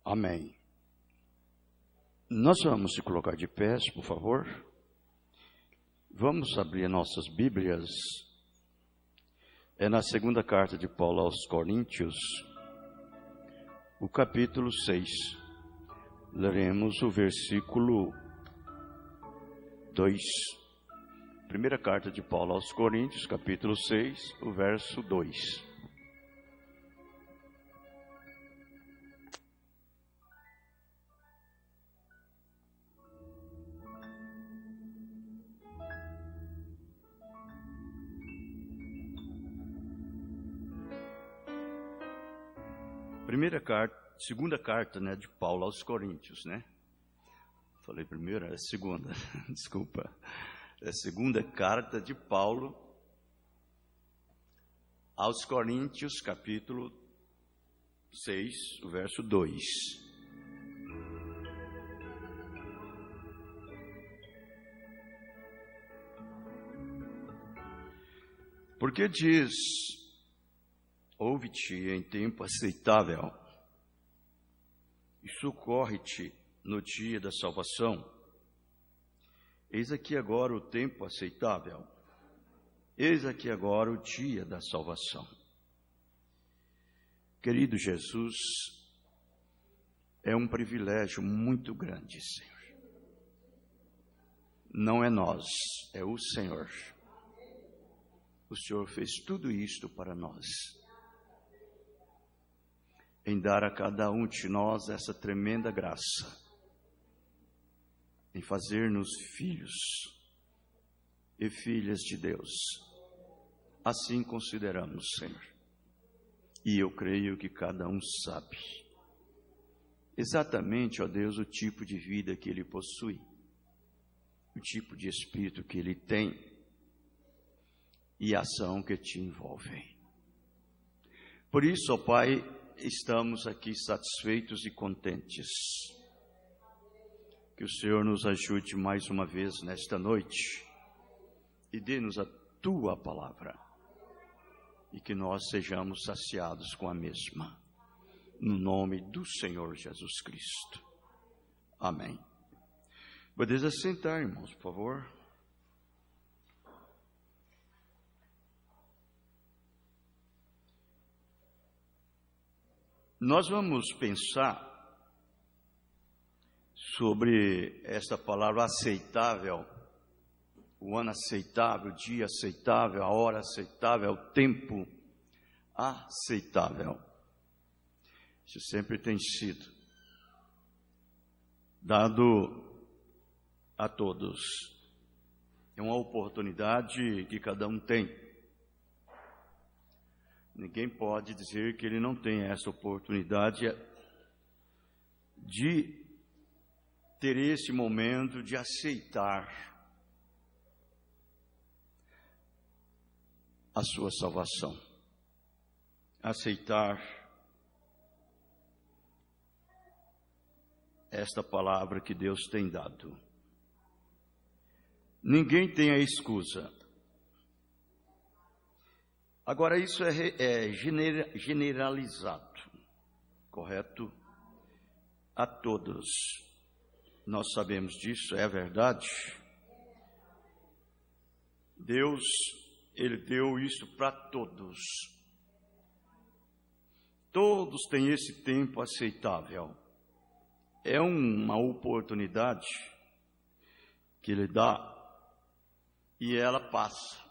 Amém. Nós vamos se colocar de pés, por favor. Vamos abrir nossas Bíblias. É na segunda carta de Paulo aos Coríntios, o capítulo 6. Leremos o versículo 2. Primeira carta de Paulo aos Coríntios, capítulo 6, o verso 2. Segunda carta, de Paulo aos Coríntios, Falei primeira, é segunda, desculpa. É a segunda carta de Paulo aos Coríntios, capítulo 6, o verso 2. Porque diz: ouve-te em tempo aceitável e socorre-te no dia da salvação. Eis aqui agora o tempo aceitável. Eis aqui agora o dia da salvação. Querido Jesus, é um privilégio muito grande, Senhor. Não é nós, é o Senhor. O Senhor fez tudo isto para nós, em dar a cada um de nós essa tremenda graça, em fazer-nos filhos e filhas de Deus. Assim consideramos, Senhor. E eu creio que cada um sabe exatamente, ó Deus, o tipo de vida que ele possui, o tipo de espírito que ele tem e a ação que te envolve. Por isso, ó Pai, estamos aqui satisfeitos e contentes. Que o Senhor nos ajude mais uma vez nesta noite e dê-nos a Tua palavra e que nós sejamos saciados com a mesma, no nome do Senhor Jesus Cristo. Amém. Podeis assentar, irmãos, por favor. Nós vamos pensar sobre esta palavra aceitável, o ano aceitável, o dia aceitável, a hora aceitável, o tempo aceitável. Isso sempre tem sido dado a todos. É uma oportunidade que cada um tem. Ninguém pode dizer que ele não tem essa oportunidade de ter esse momento de aceitar a sua salvação, aceitar esta palavra que Deus tem dado. Ninguém tem a excusa. Agora, isso é generalizado, correto? A todos. Nós sabemos disso, é verdade. Deus, Ele deu isso para todos. Todos têm esse tempo aceitável. É uma oportunidade que Ele dá e ela passa.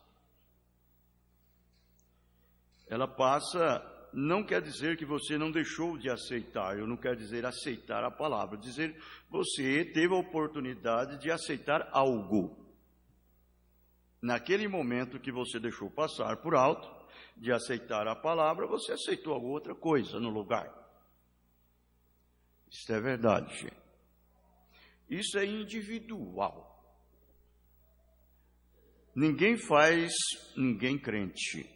Ela passa. Não quer dizer que você não deixou de aceitar, eu não quero dizer aceitar a palavra, dizer você teve a oportunidade de aceitar algo. Naquele momento que você deixou passar por alto, de aceitar a palavra, você aceitou alguma outra coisa no lugar. Isso é verdade. Isso é individual. Ninguém faz ninguém crente.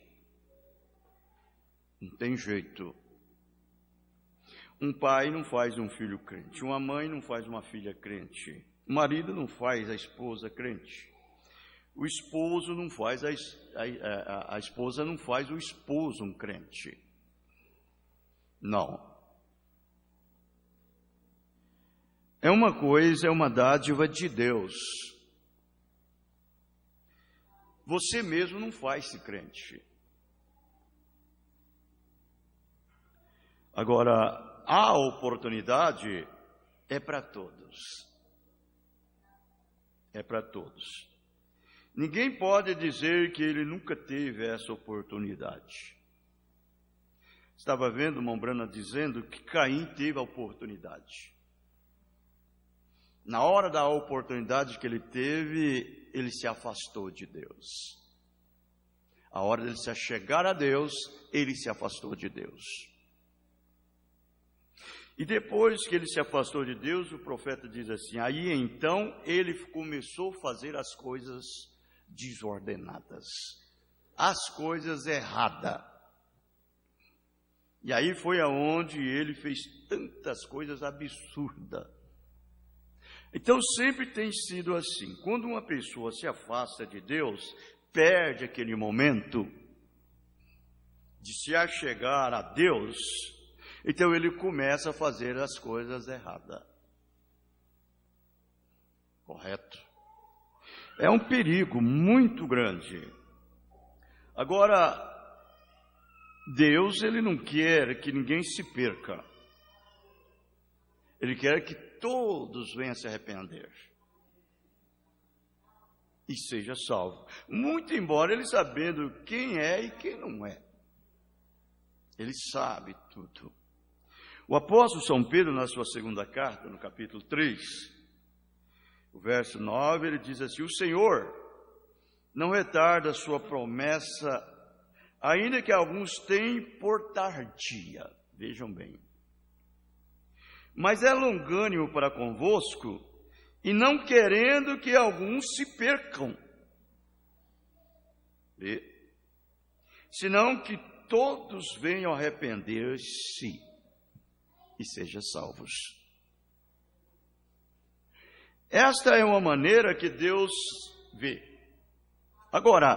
Não tem jeito. Um pai não faz um filho crente. Uma mãe não faz uma filha crente. O marido não faz a esposa crente. O esposo não faz a esposa não faz o esposo um crente. Não. é uma coisa, é uma dádiva de Deus. Você mesmo não faz-se crente. Agora, a oportunidade é para todos. É para todos. Ninguém pode dizer que ele nunca teve essa oportunidade. Estava vendo o irmão Branham dizendo que Caim teve a oportunidade. Na hora da oportunidade que ele teve, ele se afastou de Deus. A hora dele se achegar a Deus, ele se afastou de Deus. E depois que ele se afastou de Deus, o profeta diz assim, aí então ele começou a fazer as coisas desordenadas, as coisas erradas. E aí foi aonde ele fez tantas coisas absurdas. Então sempre tem sido assim, quando uma pessoa se afasta de Deus, perde aquele momento de se achegar a Deus, então ele começa a fazer as coisas erradas. Correto? É um perigo muito grande. Agora, Deus, ele não quer que ninguém se perca. Ele quer que todos venham se arrepender e seja salvo. Muito embora ele sabendo quem é e quem não é. Ele sabe tudo. O apóstolo São Pedro, na sua segunda carta, no capítulo 3, o verso 9, ele diz assim, o Senhor não retarda a sua promessa, ainda que alguns tenham por tardia. Vejam bem. Mas é longânimo para convosco, e não querendo que alguns se percam, senão que todos venham arrepender-se e sejam salvos. Esta é uma maneira que Deus vê. Agora,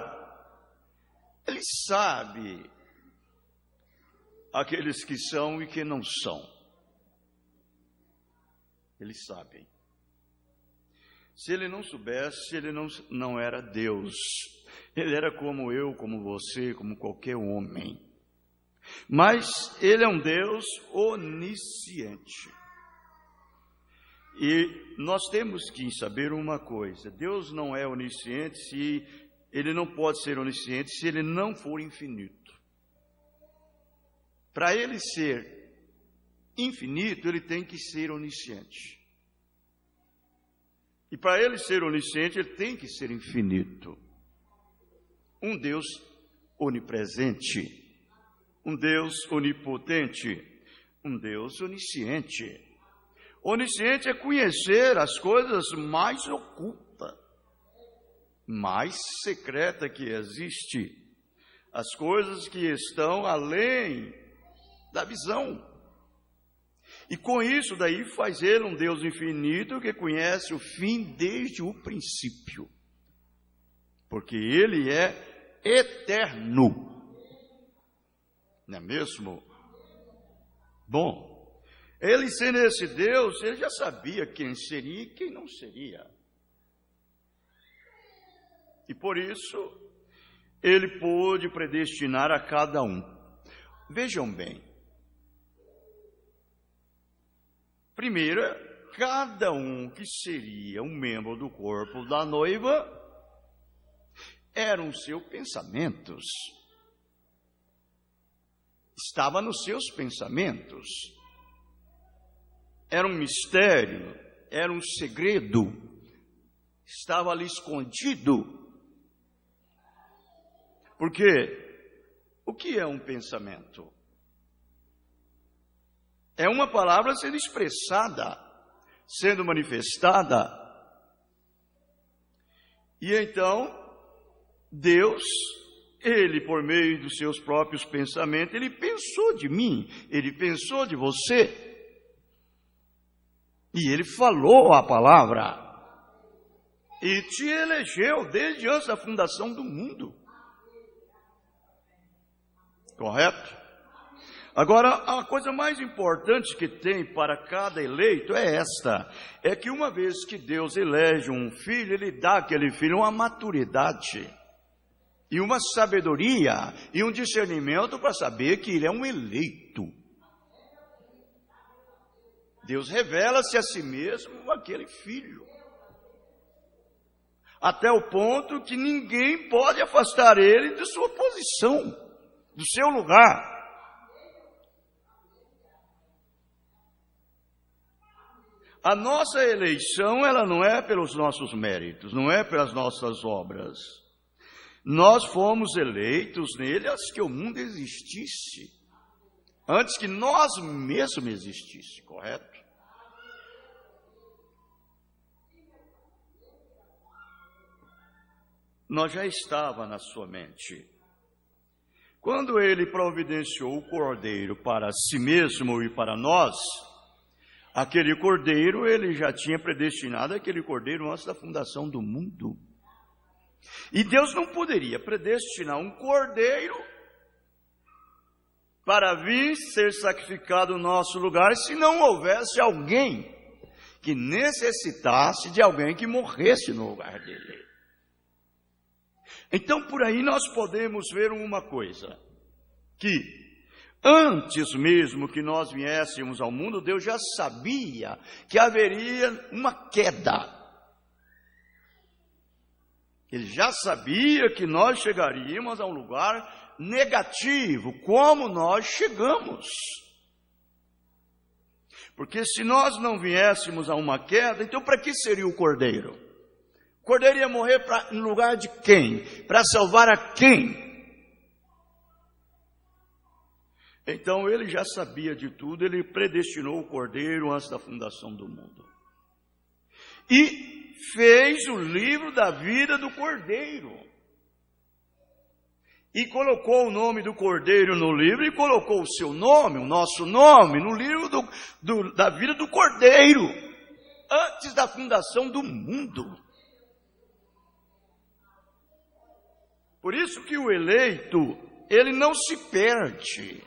Ele sabe aqueles que são e que não são. Ele sabe. Se ele não soubesse, ele não era Deus. Ele era como eu, como você, como qualquer homem. Mas ele é um Deus onisciente. E nós temos que saber uma coisa. Deus não é onisciente se ele não pode ser onisciente se ele não for infinito. Para ele ser infinito, ele tem que ser onisciente. E para ele ser onisciente, ele tem que ser infinito. Um Deus onipresente, um Deus onipotente, um Deus onisciente. Onisciente é conhecer as coisas mais ocultas, mais secreta que existe, as coisas que estão além da visão. E com isso daí faz ele um Deus infinito que conhece o fim desde o princípio. Porque ele é eterno. Não é mesmo? Bom, ele sendo esse Deus, ele já sabia quem seria e quem não seria. E por isso, ele pôde predestinar a cada um. Vejam bem. Primeiro, cada um que seria um membro do corpo da noiva, eram seus pensamentos. Estava nos seus pensamentos. Era um mistério, era um segredo. Estava ali escondido. Porque o que é um pensamento? É uma palavra sendo expressada, sendo manifestada. E então, Deus, Ele, por meio dos seus próprios pensamentos, Ele pensou de mim, Ele pensou de você. E Ele falou a palavra. E te elegeu desde antes da fundação do mundo. Correto? Agora, a coisa mais importante que tem para cada eleito é esta: é que uma vez que Deus elege um filho, Ele dá àquele filho uma maturidade, e uma sabedoria, e um discernimento para saber que ele é um eleito. Deus revela-se a si mesmo àquele filho, até o ponto que ninguém pode afastar ele de sua posição, do seu lugar. A nossa eleição, ela não é pelos nossos méritos, não é pelas nossas obras. Nós fomos eleitos nele antes que o mundo existisse, antes que nós mesmos existisse, correto? Nós já estava na sua mente. Quando ele providenciou o cordeiro para si mesmo e para nós, aquele cordeiro, ele já tinha predestinado aquele cordeiro antes da fundação do mundo. E Deus não poderia predestinar um cordeiro para vir ser sacrificado no nosso lugar se não houvesse alguém que necessitasse de alguém que morresse no lugar dele. Então, por aí nós podemos ver uma coisa, que antes mesmo que nós viéssemos ao mundo, Deus já sabia que haveria uma queda. Ele já sabia que nós chegaríamos a um lugar negativo, como nós chegamos. Porque se nós não viéssemos a uma queda, então para que seria o cordeiro? O cordeiro ia morrer em lugar de quem? Para salvar a quem? Então ele já sabia de tudo, ele predestinou o cordeiro antes da fundação do mundo. E fez o livro da vida do cordeiro. E colocou o nome do cordeiro no livro e colocou o seu nome, o nosso nome, no livro da vida do cordeiro, antes da fundação do mundo. Por isso que o eleito, ele não se perde.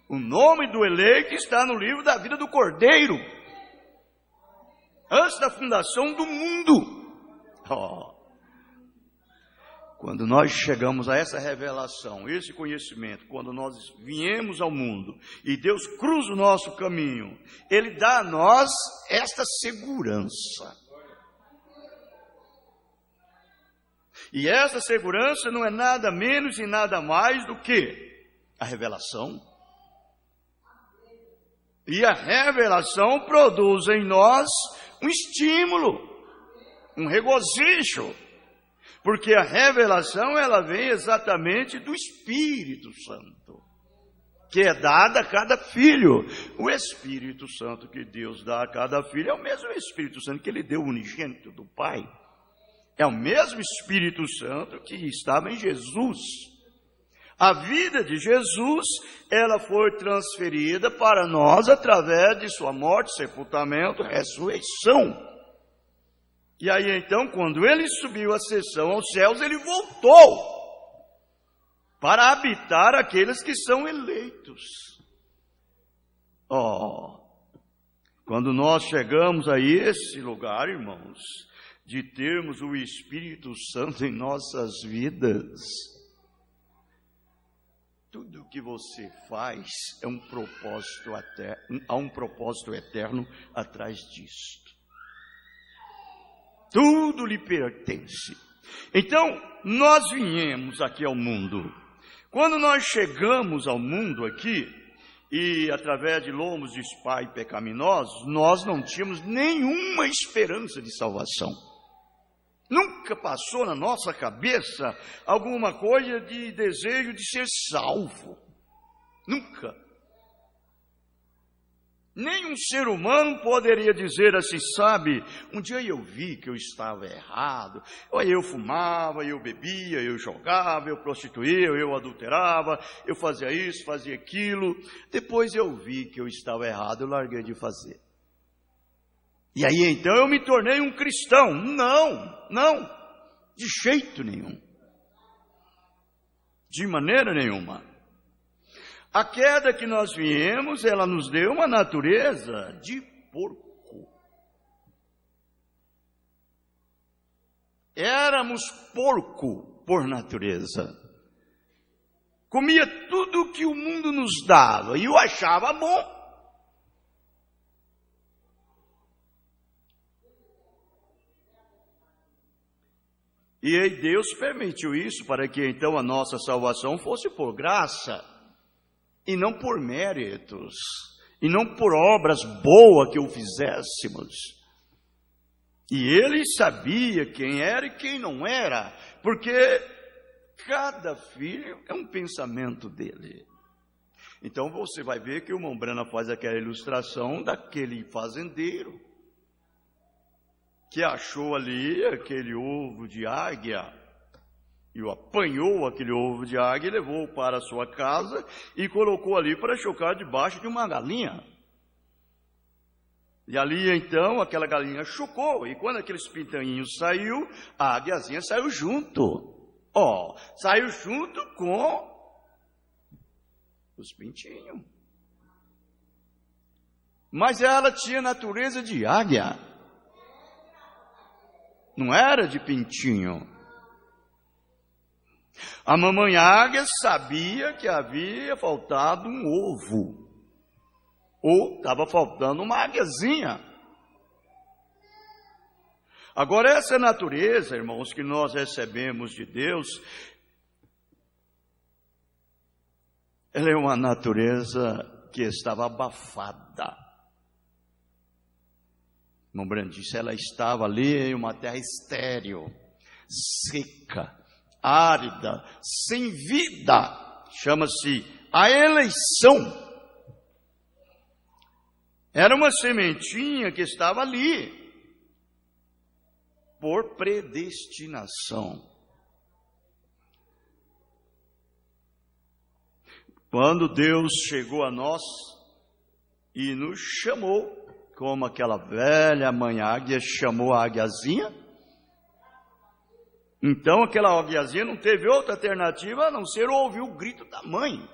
O nome do eleito está no livro da vida do cordeiro, antes da fundação do mundo. Quando nós chegamos a essa revelação, esse conhecimento, quando nós viemos ao mundo e Deus cruza o nosso caminho, Ele dá a nós esta segurança. E essa segurança não é nada menos e nada mais do que a revelação. E a revelação produz em nós um estímulo, um regozijo, porque a revelação ela vem exatamente do Espírito Santo, que é dada a cada filho. O Espírito Santo que Deus dá a cada filho é o mesmo Espírito Santo que Ele deu unigênito do Pai. É o mesmo Espírito Santo que estava em Jesus. A vida de Jesus, ela foi transferida para nós através de sua morte, sepultamento, ressurreição. E aí então, quando ele subiu a ascensão aos céus, ele voltou para habitar aqueles que são eleitos. Quando nós chegamos a esse lugar, irmãos, de termos o Espírito Santo em nossas vidas, tudo que você faz é há um propósito eterno atrás disto. Tudo lhe pertence. Então, nós viemos aqui ao mundo. Quando nós chegamos ao mundo aqui, e através de lombos de pai pecaminosos, nós não tínhamos nenhuma esperança de salvação. Nunca passou na nossa cabeça alguma coisa de desejo de ser salvo. Nunca. Nenhum ser humano poderia dizer assim, sabe, um dia eu vi que eu estava errado, eu fumava, eu bebia, eu jogava, eu prostituía, eu adulterava, eu fazia isso, fazia aquilo, depois eu vi que eu estava errado, eu larguei de fazer. E aí então eu me tornei um cristão. Não, de jeito nenhum. De maneira nenhuma. A queda que nós viemos, ela nos deu uma natureza de porco. Éramos porco por natureza. Comia tudo que o mundo nos dava e eu achava bom. E aí Deus permitiu isso para que então a nossa salvação fosse por graça e não por méritos e não por obras boas que o fizéssemos. E ele sabia quem era e quem não era, porque cada filho é um pensamento dele. Então você vai ver que o irmão Brana faz aquela ilustração daquele fazendeiro que achou ali aquele ovo de águia e apanhou aquele ovo de águia e levou para a sua casa e colocou ali para chocar debaixo de uma galinha. E ali então aquela galinha chocou, e quando aqueles pintainhos saiu, a águiazinha saiu junto. Saiu junto com os pintinhos. Mas ela tinha natureza de águia. Não era de pintinho. A mamãe águia sabia que havia faltado um ovo. Ou estava faltando uma águiazinha. Agora, essa natureza, irmãos, que nós recebemos de Deus, ela é uma natureza que estava abafada. Irmão Brando disse, ela estava ali em uma terra estéril, seca, árida, sem vida. Chama-se a eleição. Era uma sementinha que estava ali, por predestinação. Quando Deus chegou a nós e nos chamou, como aquela velha mãe águia chamou a águiazinha, então aquela águiazinha não teve outra alternativa a não ser ouvir o grito da mãe.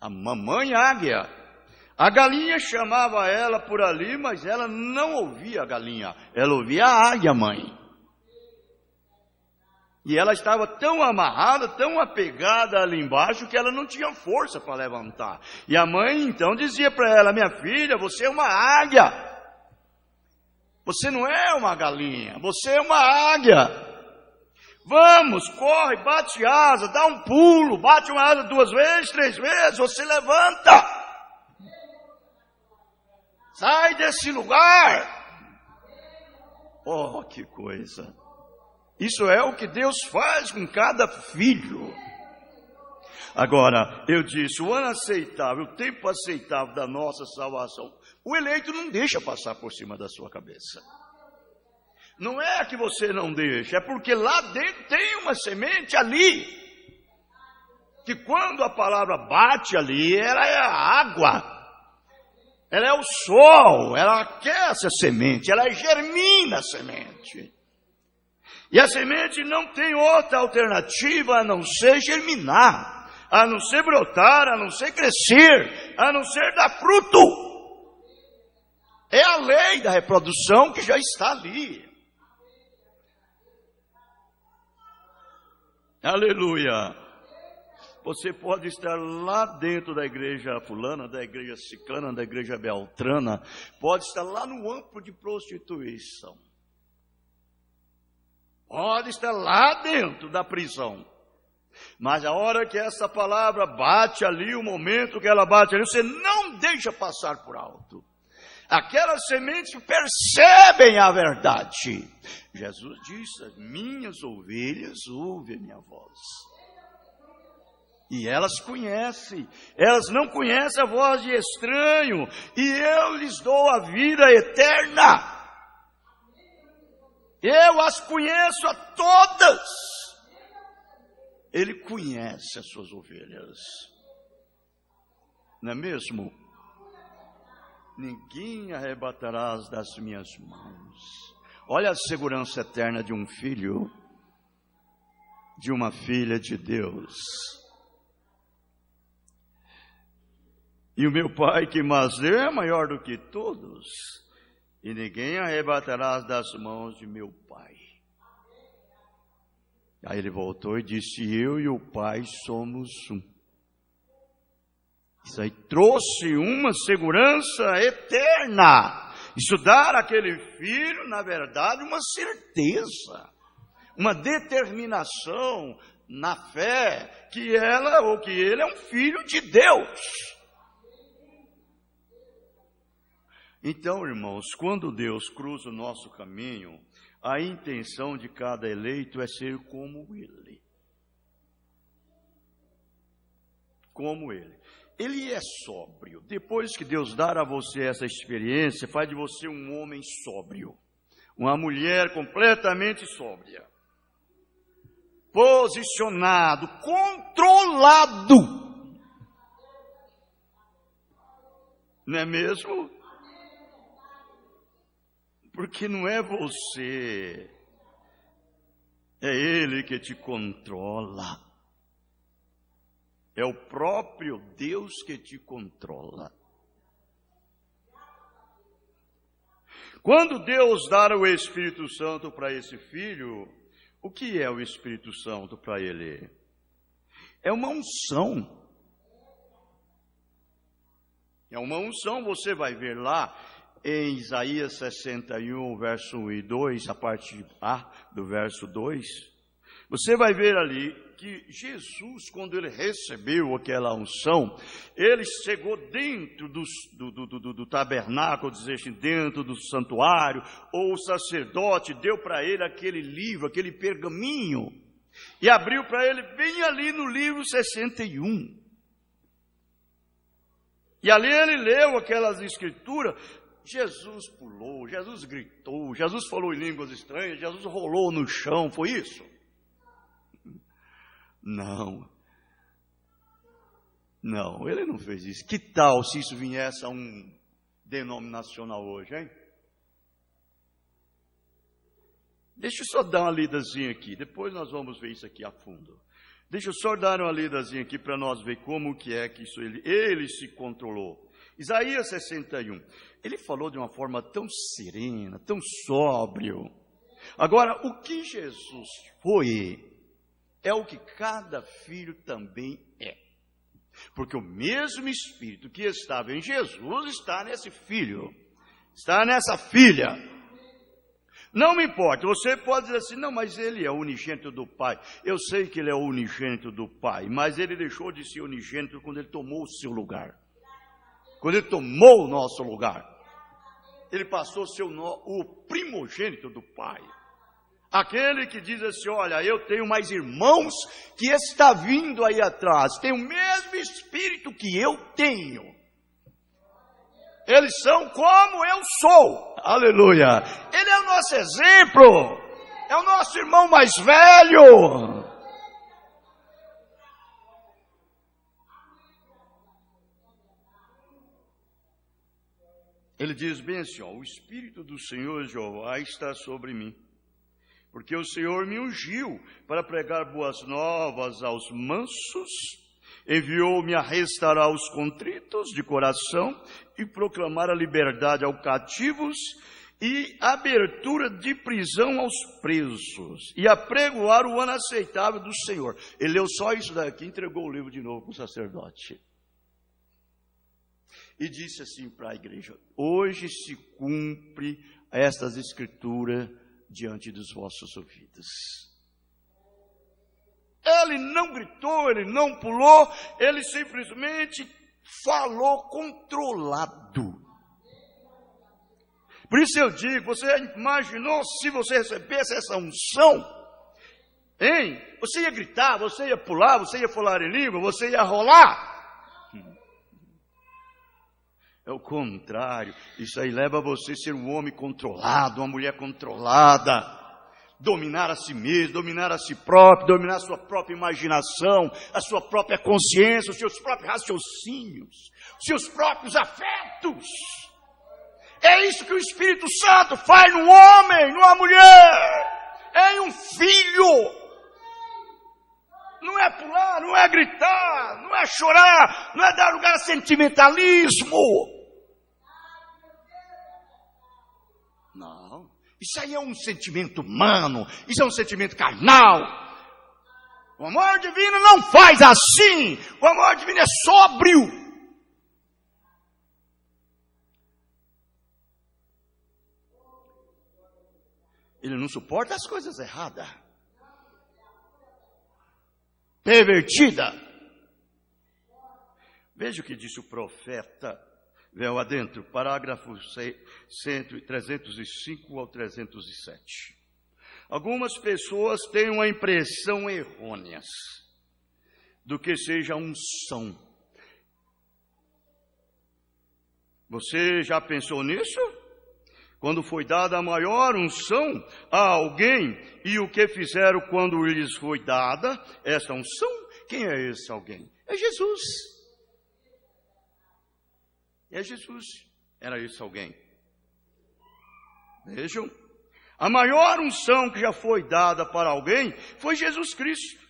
A mamãe águia. A galinha chamava ela por ali, mas ela não ouvia a galinha, ela ouvia a águia mãe. E ela estava tão amarrada, tão apegada ali embaixo, que ela não tinha força para levantar. E a mãe então dizia para ela, minha filha, você é uma águia. Você não é uma galinha, você é uma águia. Vamos, corre, bate asa, dá um pulo, bate uma asa 2 vezes, 3 vezes, você levanta. Sai desse lugar. Oh, que coisa. Isso é o que Deus faz com cada filho. Agora, eu disse, o ano aceitável, o tempo aceitável da nossa salvação, o eleito não deixa passar por cima da sua cabeça. Não é que você não deixa, é porque lá dentro tem uma semente ali, que quando a palavra bate ali, ela é a água. Ela é o sol, ela aquece a semente, ela germina a semente. E a semente não tem outra alternativa a não ser germinar, a não ser brotar, a não ser crescer, a não ser dar fruto. É a lei da reprodução que já está ali. Aleluia. Você pode estar lá dentro da igreja fulana, da igreja ciclana, da igreja beltrana, pode estar lá no amplo de prostituição, pode estar lá dentro da prisão, mas a hora que essa palavra bate ali, o momento que ela bate ali, você não deixa passar por alto. Aquelas sementes percebem a verdade. Jesus disse, as minhas ovelhas ouvem a minha voz. E elas conhecem, elas não conhecem a voz de estranho, e eu lhes dou a vida eterna. Eu as conheço a todas. Ele conhece as suas ovelhas. Não é mesmo? Ninguém arrebatarás das minhas mãos. Olha a segurança eterna de um filho, de uma filha de Deus. E o meu Pai que mas deu é maior do que todos, e ninguém arrebatará das mãos de meu Pai. Aí ele voltou e disse: eu e o Pai somos um. Isso aí trouxe uma segurança eterna. Isso dar àquele filho, na verdade, uma certeza, uma determinação na fé que ela ou que ele é um filho de Deus. Então, irmãos, quando Deus cruza o nosso caminho, a intenção de cada eleito é ser como Ele. Como Ele. Ele é sóbrio. Depois que Deus dar a você essa experiência, faz de você um homem sóbrio. Uma mulher completamente sóbria. Posicionado, controlado. Não é mesmo? Porque não é você, é Ele que te controla. É o próprio Deus que te controla. Quando Deus dar o Espírito Santo para esse filho, o que é o Espírito Santo para ele? É uma unção. É uma unção, você vai ver lá em Isaías 61, verso 1 e 2, a parte A do verso 2, você vai ver ali que Jesus, quando ele recebeu aquela unção, ele chegou dentro do tabernáculo, dizer assim, dentro do santuário, ou o sacerdote deu para ele aquele livro, aquele pergaminho, e abriu para ele bem ali no livro 61. E ali ele leu aquelas escrituras. Jesus pulou, Jesus gritou, Jesus falou em línguas estranhas, Jesus rolou no chão, foi isso? Não, ele não fez isso. Que tal se isso viesse a um denominacional hoje, hein? Deixa eu só dar uma lidazinha aqui, depois nós vamos ver isso aqui a fundo. Deixa eu só dar uma lidazinha aqui para nós ver como que é que isso ele se controlou. Isaías 61, ele falou de uma forma tão serena, tão sóbrio. Agora, o que Jesus foi, é o que cada filho também é. Porque o mesmo Espírito que estava em Jesus está nesse filho, está nessa filha. Não me importa, você pode dizer assim, não, mas ele é o unigênito do Pai. Eu sei que ele é o unigênito do Pai, mas ele deixou de ser unigênito quando ele tomou o seu lugar. Quando ele tomou o nosso lugar, ele passou a ser o primogênito do Pai. Aquele que diz assim, olha, eu tenho mais irmãos que está vindo aí atrás, tem o mesmo Espírito que eu tenho. Eles são como eu sou, aleluia. Ele é o nosso exemplo, é o nosso irmão mais velho. Ele diz bem assim, ó, o Espírito do Senhor Jeová está sobre mim, porque o Senhor me ungiu para pregar boas novas aos mansos, enviou-me a restaurar os contritos de coração e proclamar a liberdade aos cativos e abertura de prisão aos presos e apregoar o ano aceitável do Senhor. Ele leu só isso daqui e entregou o livro de novo para o sacerdote. E disse assim para a igreja, hoje se cumpre estas escrituras diante dos vossos ouvidos. Ele não gritou, ele não pulou, ele simplesmente falou controlado. Por isso eu digo, você imaginou se você recebesse essa unção? Hein? Você ia gritar, você ia pular, você ia falar em língua, você ia rolar? É o contrário, isso aí leva você a ser um homem controlado, uma mulher controlada, dominar a si mesmo, dominar a si próprio, dominar a sua própria imaginação, a sua própria consciência, os seus próprios raciocínios, os seus próprios afetos. É isso que o Espírito Santo faz num homem, numa mulher, em um filho. não é pular, não é gritar, não é chorar, não é dar lugar a sentimentalismo. Não, isso aí é um sentimento humano, isso é um sentimento carnal. O amor divino não faz assim, o amor divino é sóbrio. Ele não suporta as coisas erradas, pervertida. Veja o que disse o profeta, véu adentro, parágrafo 305 ao 307. Algumas pessoas têm uma impressão errônea do que seja unção. Você já pensou nisso? Quando foi dada a maior unção a alguém, e o que fizeram quando lhes foi dada essa unção? Quem é esse alguém? É Jesus. É Jesus. Era esse alguém. Vejam, a maior unção que já foi dada para alguém foi Jesus Cristo.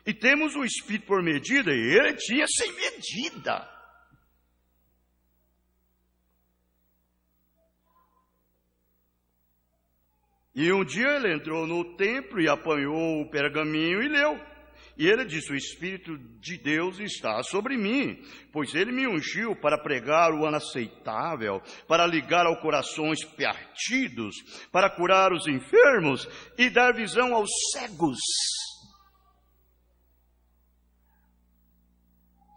E temos o Espírito por medida, e ele tinha sem medida. E um dia ele entrou no templo e apanhou o pergaminho e leu. E ele disse: o Espírito de Deus está sobre mim, pois ele me ungiu para pregar o ano aceitável, para ligar aos corações partidos, para curar os enfermos e dar visão aos cegos.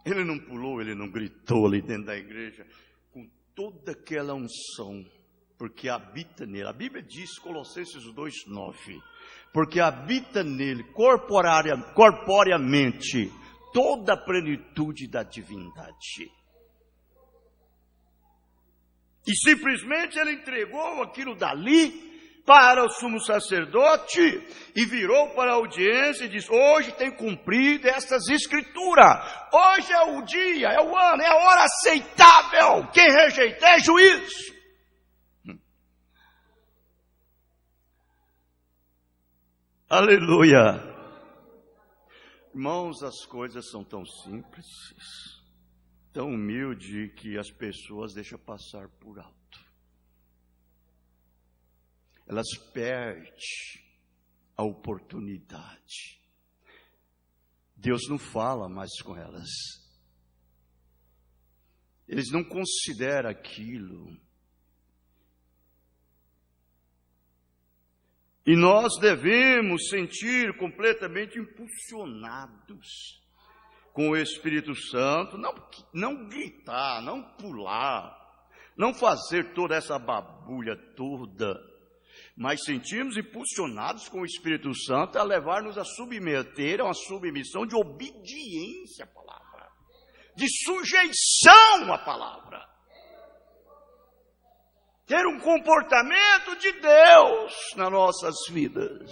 Ele não pulou, ele não gritou ali dentro da igreja, com toda aquela unção, porque habita nele. A Bíblia diz, Colossenses 2:9, porque habita nele corporeamente toda a plenitude da divindade. E simplesmente ele entregou aquilo dali para o sumo sacerdote e virou para a audiência e disse: hoje tem cumprido essas escrituras, hoje é o dia, é o ano, é a hora aceitável, quem rejeitar é juízo. Aleluia. Irmãos, as coisas são tão simples, tão humildes, que as pessoas deixam passar por alto. Elas perdem a oportunidade. Deus não fala mais com elas. Eles não consideram aquilo. E nós devemos sentir completamente impulsionados com o Espírito Santo, não gritar, não pular, não fazer toda essa babulha toda, mas sentirmos impulsionados com o Espírito Santo a levar-nos a submeter a uma submissão de obediência à palavra, de sujeição à palavra. Ter um comportamento de Deus nas nossas vidas.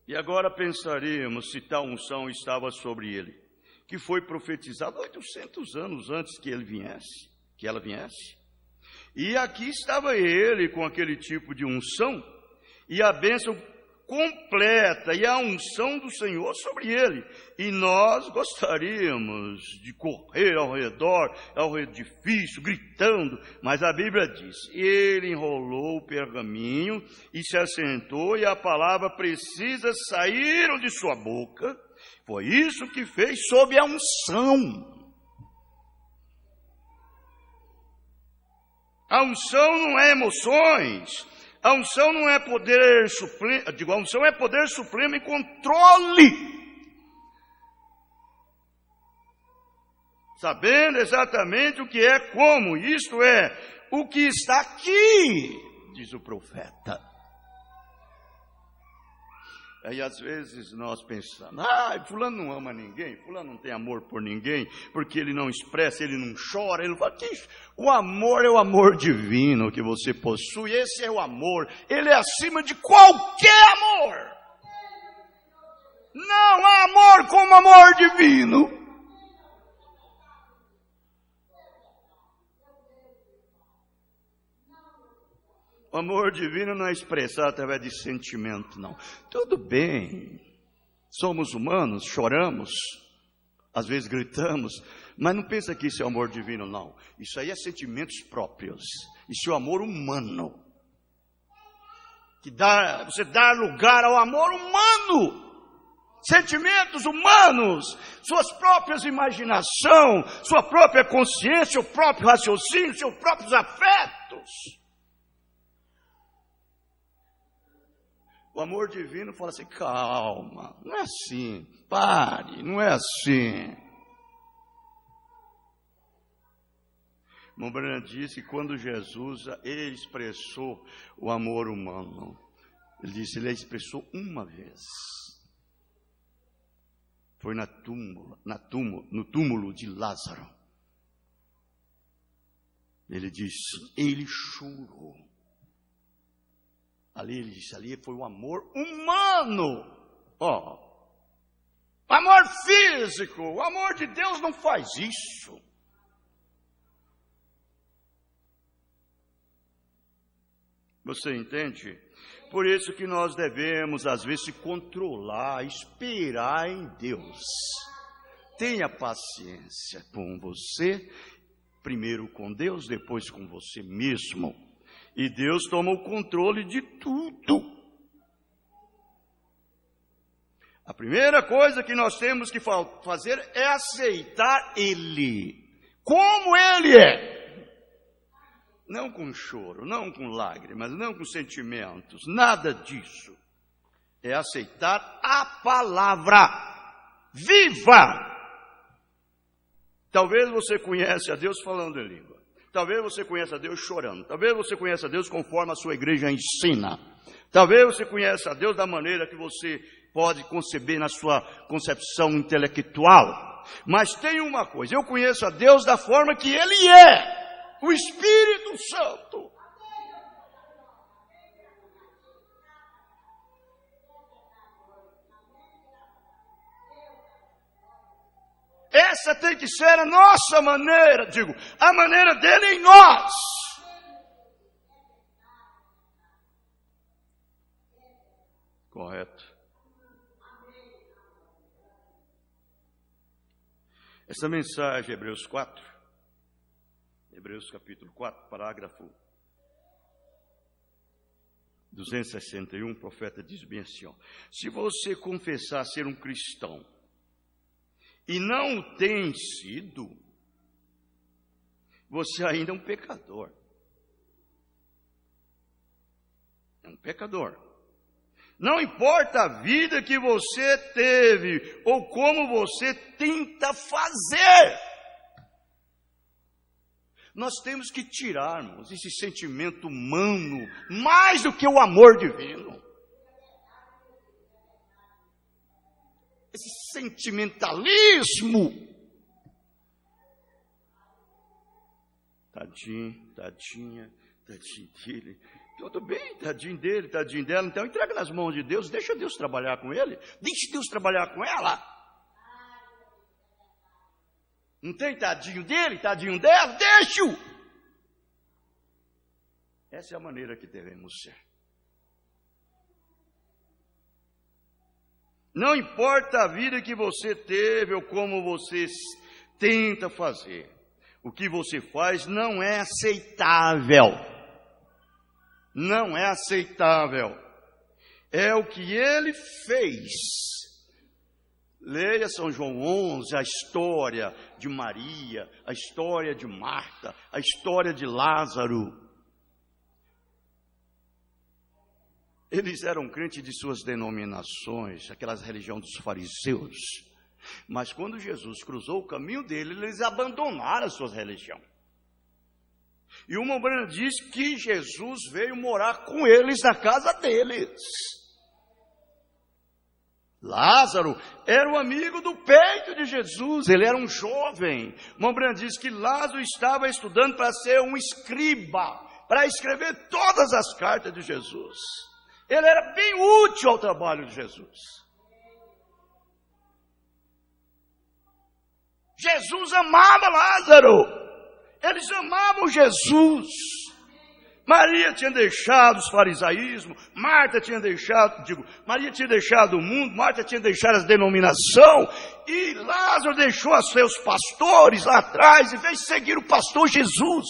E agora pensaríamos se tal unção estava sobre ele, que foi profetizado 800 anos antes que ela viesse. E aqui estava ele com aquele tipo de unção, e a bênção completa e a unção do Senhor sobre ele. E nós gostaríamos de correr ao redor, ao edifício, gritando, mas a Bíblia diz: ele enrolou o pergaminho e se assentou, e a palavra precisa sair de sua boca. Foi isso que fez sob a unção. A unção não é emoções. A unção não é poder supremo, a unção é poder supremo e controle. Sabendo exatamente o que é como, isto é, o que está aqui, diz o profeta. Aí às vezes nós pensamos: fulano não ama ninguém, fulano não tem amor por ninguém, porque ele não expressa, ele não chora, ele fala que o amor é o amor divino que você possui, esse é o amor, ele é acima de qualquer amor. Não há amor como amor divino. O amor divino não é expressado através de sentimento, não. Tudo bem, somos humanos, choramos, às vezes gritamos, mas não pensa que isso é amor divino, não. Isso aí é sentimentos próprios. Isso é o amor humano. Você dá lugar ao amor humano. Sentimentos humanos, suas próprias imaginações, sua própria consciência, seu próprio raciocínio, seus próprios afetos. O amor divino fala assim, calma, não é assim, pare, não é assim. Mombrana disse que quando Jesus ele expressou o amor humano, ele expressou uma vez. Foi no túmulo de Lázaro. Ele disse, ele chorou. Ali ele disse, ali foi o amor humano. Amor físico, o amor de Deus não faz isso. Você entende? Por isso que nós devemos, às vezes, se controlar, esperar em Deus. Tenha paciência com você, primeiro com Deus, depois com você mesmo. E Deus toma o controle de tudo. A primeira coisa que nós temos que fazer é aceitar Ele, como Ele é. Não com choro, não com lágrimas, não com sentimentos, nada disso. É aceitar a palavra viva. Talvez você conheça a Deus falando em língua. Talvez você conheça a Deus chorando. Talvez você conheça a Deus conforme a sua igreja ensina. Talvez você conheça a Deus da maneira que você pode conceber na sua concepção intelectual. Mas tem uma coisa, eu conheço a Deus da forma que Ele é. O Espírito Santo. Essa tem que ser a nossa maneira, a maneira dele em nós. Correto. Essa mensagem, Hebreus 4. Hebreus capítulo 4, parágrafo 261, o profeta diz bem assim, se você confessar ser um cristão e não o tem sido, você ainda é um pecador. É um pecador. Não importa a vida que você teve ou como você tenta fazer. Nós temos que tirarmos esse sentimento humano mais do que o amor divino. Esse sentimentalismo. Tadinho, tadinha, tadinho dele. Tudo bem, tadinho dele, tadinho dela. Então entrega nas mãos de Deus, deixa Deus trabalhar com ele. Deixa Deus trabalhar com ela. Não tem tadinho dele, tadinho dela? Deixa-o! Essa é a maneira que devemos ser. Não importa a vida que você teve ou como você tenta fazer. O que você faz não é aceitável. Não é aceitável. É o que ele fez. Leia São João 11, a história de Maria, a história de Marta, a história de Lázaro. Eles eram crentes de suas denominações, aquelas religiões dos fariseus. Mas quando Jesus cruzou o caminho dele, eles abandonaram a sua religião. E o Mombrana diz que Jesus veio morar com eles na casa deles. Lázaro era o amigo do peito de Jesus, ele era um jovem. Mombrana diz que Lázaro estava estudando para ser um escriba, para escrever todas as cartas de Jesus. Ele era bem útil ao trabalho de Jesus. Jesus amava Lázaro, eles amavam Jesus, Maria tinha deixado os farisaísmos, Maria tinha deixado o mundo, Marta tinha deixado a denominação, e Lázaro deixou os seus pastores lá atrás e veio seguir o pastor Jesus.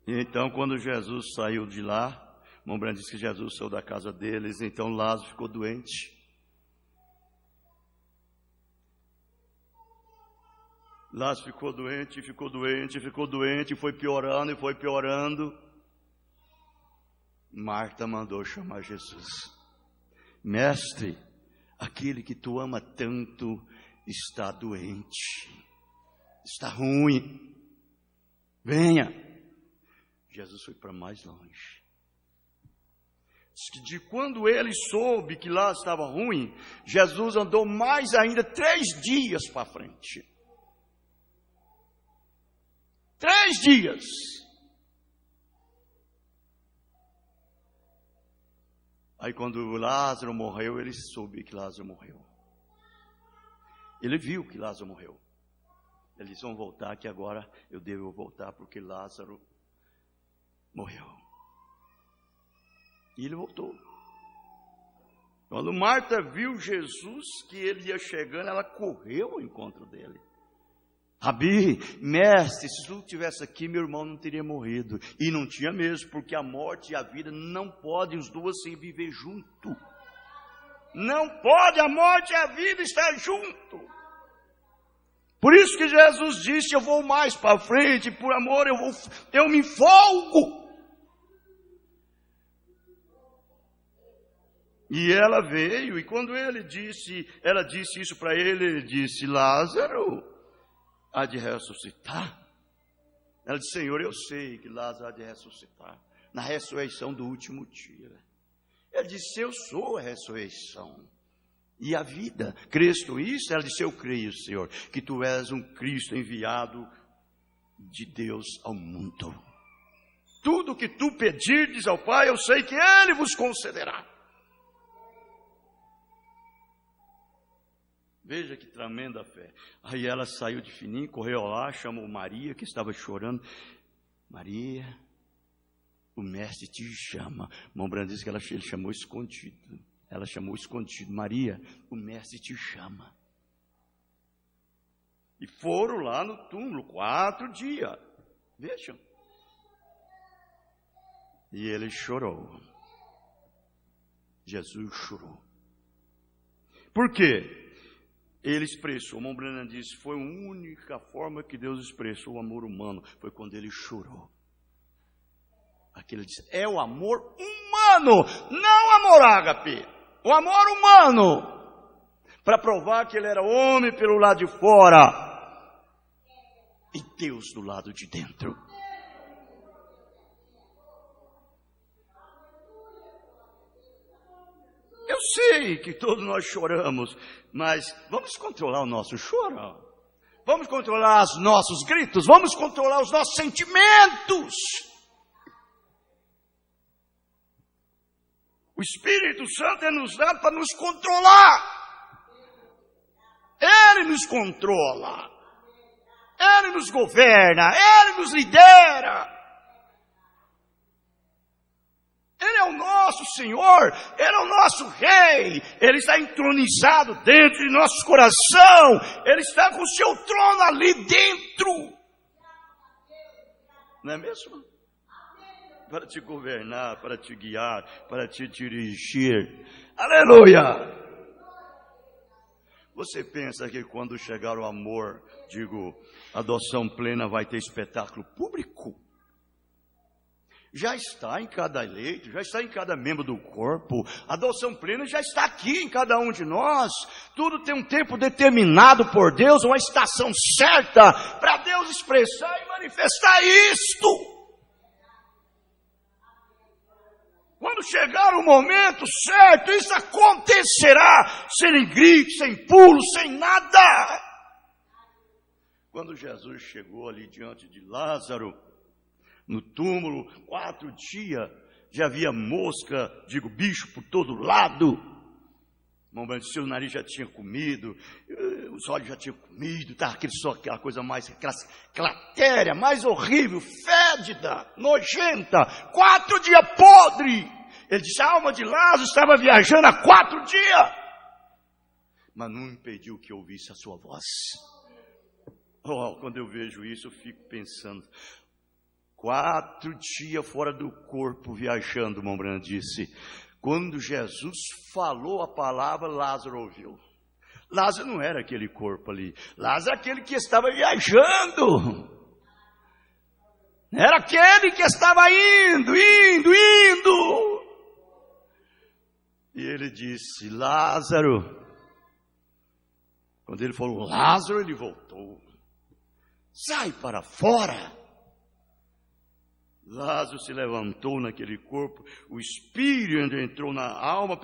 E então, quando Jesus saiu de lá, irmão Brando disse que Jesus saiu da casa deles, então Lázaro ficou doente. Lázaro ficou doente, foi piorando. Marta mandou chamar Jesus. Mestre, aquele que tu ama tanto está doente, está ruim, venha. Jesus foi para mais longe. Diz que de quando ele soube que lá estava ruim, Jesus andou mais ainda 3 dias para frente. 3 dias. Aí quando Lázaro morreu, ele soube que Lázaro morreu. Ele viu que Lázaro morreu. Eles vão voltar, que agora eu devo voltar, porque Lázaro morreu. E ele voltou. Quando Marta viu Jesus, que ele ia chegando, ela correu ao encontro dele. Rabi, mestre, se tu estivesse aqui, meu irmão não teria morrido. E não tinha mesmo, porque a morte e a vida não podem os dois sem viver junto. Não pode a morte e a vida estar junto. Por isso que Jesus disse, eu vou mais para frente, por amor eu me folgo. E ela veio, e quando ela disse isso para ele disse, Lázaro há de ressuscitar. Ela disse, Senhor, eu sei que Lázaro há de ressuscitar na ressurreição do último dia. Ele disse, eu sou a ressurreição e a vida. Crês tu isso? Ela disse, eu creio, Senhor, que tu és um Cristo enviado de Deus ao mundo. Tudo que tu pedirdes ao Pai, eu sei que Ele vos concederá. Veja que tremenda fé. Aí ela saiu de fininho, correu lá, chamou Maria, que estava chorando. Maria, o mestre te chama. Irmão Brando disse que ele chamou escondido. Ela chamou escondido. Maria, o mestre te chama. E foram lá no túmulo, 4 dias. Vejam. E ele chorou. Jesus chorou. Por quê? Ele expressou, o irmão Branham disse, foi a única forma que Deus expressou o amor humano, foi quando ele chorou. Aqui ele disse, é o amor humano, não o amor ágape, o amor humano, para provar que ele era homem pelo lado de fora e Deus do lado de dentro. Eu sei que todos nós choramos, mas vamos controlar o nosso choro. Vamos controlar os nossos gritos, vamos controlar os nossos sentimentos. O Espírito Santo é nos dado para nos controlar. Ele nos controla. Ele nos governa, Ele nos lidera. Ele é o nosso Senhor, Ele é o nosso Rei, Ele está entronizado dentro de nosso coração, Ele está com o seu trono ali dentro. Não é mesmo? Para te governar, para te guiar, para te dirigir. Aleluia! Você pensa que quando chegar o amor, adoção plena, vai ter espetáculo público? Já está em cada eleito, já está em cada membro do corpo. A adoção plena já está aqui em cada um de nós. Tudo tem um tempo determinado por Deus, uma estação certa para Deus expressar e manifestar isto. Quando chegar o momento certo, isso acontecerá, sem grito, sem pulo, sem nada. Quando Jesus chegou ali diante de Lázaro, no túmulo, 4 dias, já havia mosca, bicho por todo lado. Irmão, seu nariz já tinha comido, os olhos já tinham comido, estava aquela coisa mais, aquela clatéria mais horrível, fédida, nojenta, 4 dias podre. Ele disse, a alma de Lázaro estava viajando há 4 dias. Mas não impediu que eu ouvisse a sua voz. Quando eu vejo isso, eu fico pensando, 4 dias fora do corpo viajando, irmão Branham disse. Quando Jesus falou a palavra, Lázaro ouviu. Lázaro não era aquele corpo ali. Lázaro era aquele que estava viajando. Era aquele que estava indo. E ele disse, Lázaro. Quando ele falou Lázaro, ele voltou. Sai para fora. Lázaro se levantou naquele corpo, o espírito entrou na alma,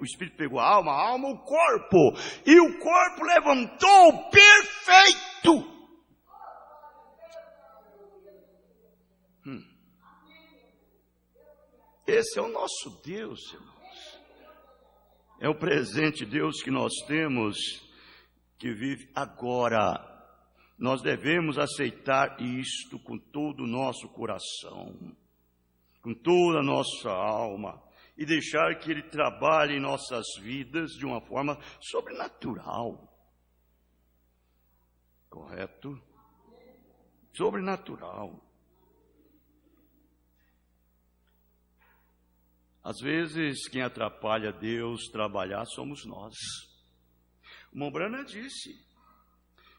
o espírito pegou a alma o corpo, e o corpo levantou perfeito. Esse é o nosso Deus, irmãos. É o presente Deus que nós temos, que vive agora. Nós devemos aceitar isto com todo o nosso coração, com toda a nossa alma, e deixar que Ele trabalhe em nossas vidas de uma forma sobrenatural. Correto? Sobrenatural. Às vezes, quem atrapalha Deus trabalhar somos nós. O irmão Branham disse,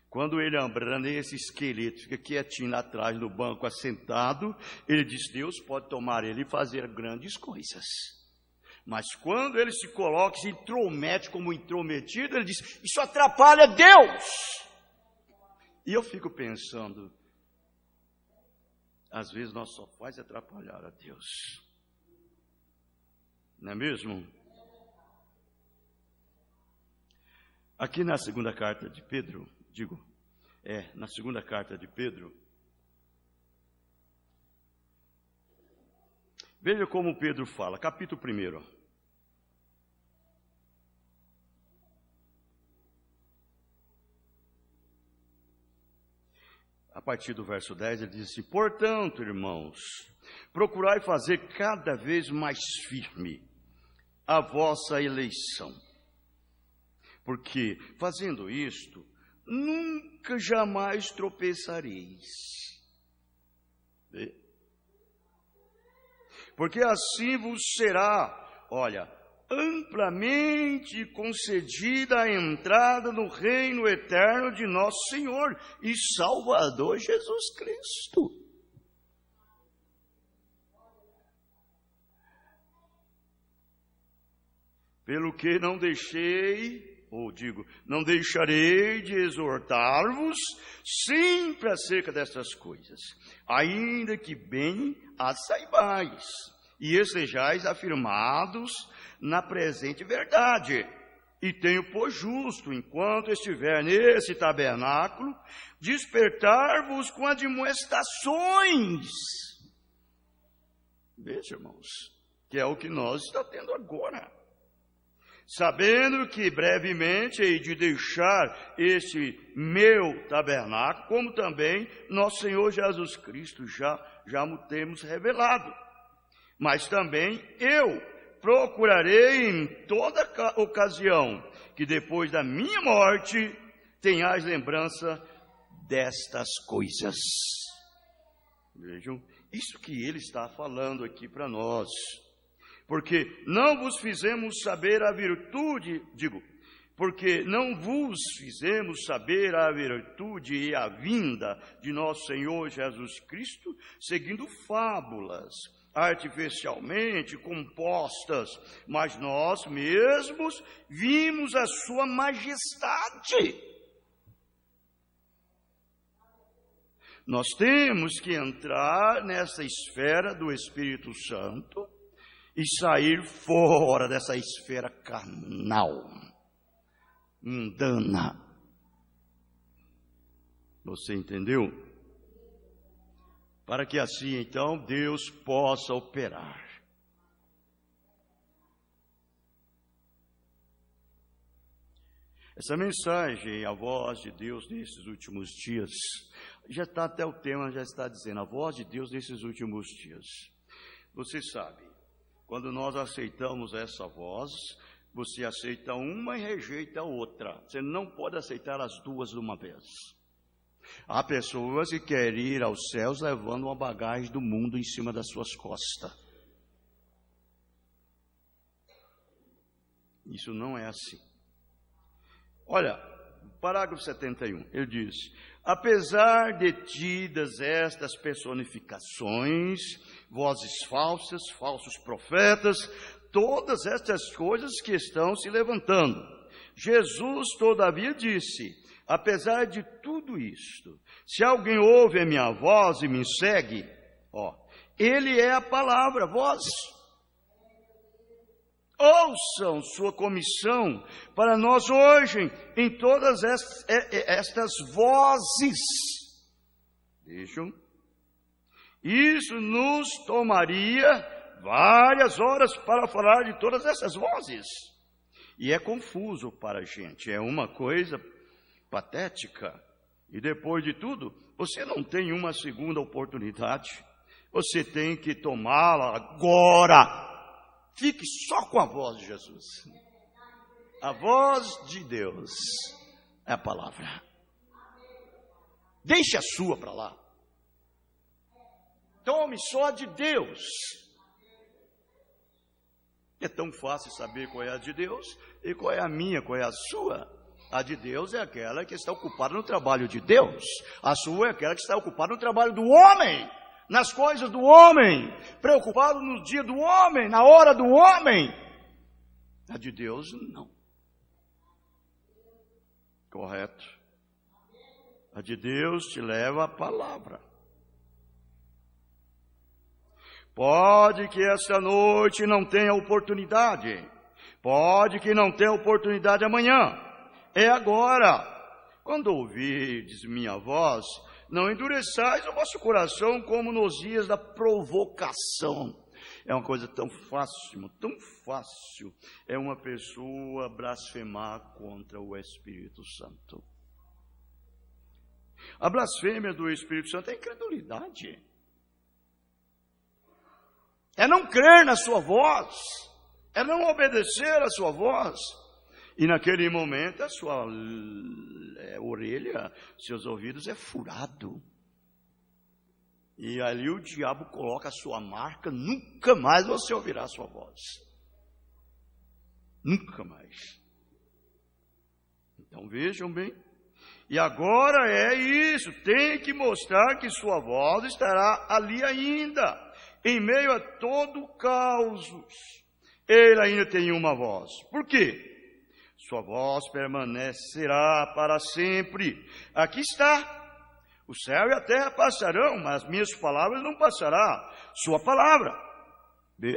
quando ele Branham, esse esqueleto, fica quietinho lá atrás no banco, assentado, ele diz, Deus pode tomar ele e fazer grandes coisas. Mas quando ele se coloca, se intromete como intrometido, ele diz, isso atrapalha Deus. E eu fico pensando, às vezes nós só faz atrapalhar a Deus. Não é mesmo? Aqui na segunda carta de Pedro, na segunda carta de Pedro, veja como Pedro fala, capítulo 1. A partir do verso 10, ele diz assim, portanto, irmãos, procurai fazer cada vez mais firme a vossa eleição, porque, fazendo isto, nunca jamais tropeçareis. Porque assim vos será, amplamente concedida a entrada no reino eterno de nosso Senhor e Salvador Jesus Cristo. Pelo que não deixarei de exortar-vos sempre acerca dessas coisas, ainda que bem as saibais, e estejais afirmados na presente verdade. E tenho por justo, enquanto estiver nesse tabernáculo, despertar-vos com admoestações. Veja, irmãos, que é o que nós estamos tendo agora. Sabendo que brevemente hei de deixar este meu tabernáculo, como também nosso Senhor Jesus Cristo já o temos revelado. Mas também eu procurarei em toda ocasião que depois da minha morte tenhais lembrança destas coisas. Vejam, isso que ele está falando aqui para nós. Porque não vos fizemos saber a virtude, porque não vos fizemos saber a virtude e a vinda de nosso Senhor Jesus Cristo, seguindo fábulas artificialmente compostas, mas nós mesmos vimos a sua majestade. Nós temos que entrar nessa esfera do Espírito Santo e sair fora dessa esfera carnal, mundana. Você entendeu? Para que assim, então, Deus possa operar. Essa mensagem, a voz de Deus nesses últimos dias, já está até o tema, já está dizendo, a voz de Deus nesses últimos dias. Você sabe, quando nós aceitamos essa voz, você aceita uma e rejeita a outra. Você não pode aceitar as duas de uma vez. Há pessoas que querem ir aos céus levando uma bagagem do mundo em cima das suas costas. Isso não é assim. Olha, parágrafo 71, ele diz: apesar de tidas estas personificações, vozes falsas, falsos profetas, todas estas coisas que estão se levantando, Jesus, todavia, disse: apesar de tudo isto, se alguém ouve a minha voz e me segue, ele é a palavra, voz. Ouçam sua comissão para nós hoje, em todas estas vozes. Vejam, isso nos tomaria várias horas para falar de todas essas vozes. E é confuso para a gente, é uma coisa patética. E depois de tudo, você não tem uma segunda oportunidade. Você tem que tomá-la agora. Fique só com a voz de Jesus. A voz de Deus é a palavra. Deixe a sua para lá. Tome só a de Deus. É tão fácil saber qual é a de Deus e qual é a minha, qual é a sua. A de Deus é aquela que está ocupada no trabalho de Deus. A sua é aquela que está ocupada no trabalho do homem. Nas coisas do homem, preocupado no dia do homem, na hora do homem. A de Deus, não. Correto? A de Deus te leva à palavra. Pode que esta noite não tenha oportunidade. Pode que não tenha oportunidade amanhã. É agora. Quando ouvirdes minha voz, não endureçais o vosso coração como nos dias da provocação. É uma coisa tão fácil, tão fácil. É uma pessoa blasfemar contra o Espírito Santo. A blasfêmia do Espírito Santo é incredulidade. É não crer na sua voz. É não obedecer à sua voz. E naquele momento a sua orelha, seus ouvidos é furado. E ali o diabo coloca a sua marca, nunca mais você ouvirá a sua voz. Nunca mais. Então vejam bem. E agora é isso, tem que mostrar que sua voz estará ali ainda, em meio a todo o caos. Ele ainda tem uma voz. Por quê? Sua voz permanecerá para sempre. Aqui está. O céu e a terra passarão, mas minhas palavras não passarão. Sua palavra. B.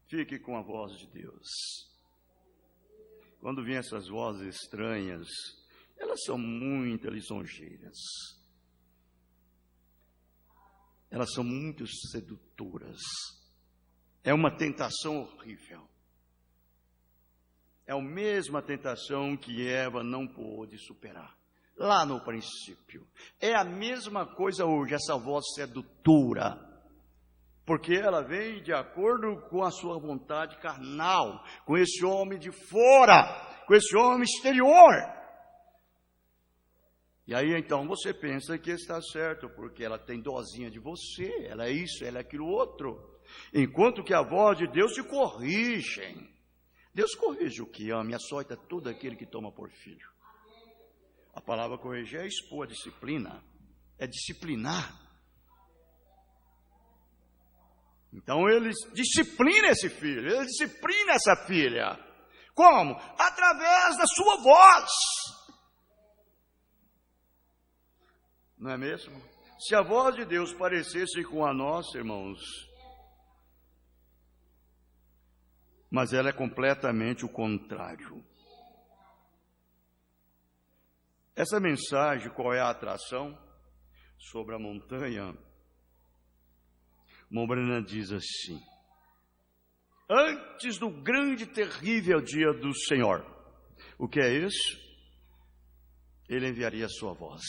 Fique com a voz de Deus. Quando vêm essas vozes estranhas, elas são muito lisonjeiras. Elas são muito sedutoras. É uma tentação horrível. É a mesma tentação que Eva não pôde superar, lá no princípio. É a mesma coisa hoje, essa voz sedutora, porque ela vem de acordo com a sua vontade carnal, com esse homem de fora, com esse homem exterior. E aí então você pensa que está certo, porque ela tem dozinha de você, ela é isso, ela é aquilo outro. Enquanto que a voz de Deus te corrige. Deus corrige o que ama e açoita todo aquele que toma por filho. A palavra corrigir é expor a disciplina, é disciplinar. Então ele disciplina esse filho, ele disciplina essa filha. Como? Através da sua voz. Não é mesmo? Se a voz de Deus parecesse com a nossa, irmãos, mas ela é completamente o contrário. Essa mensagem, qual é a atração? Sobre a montanha, Mombrana diz assim: antes antes do grande e terrível dia do Senhor. O que é isso? Ele enviaria a sua voz.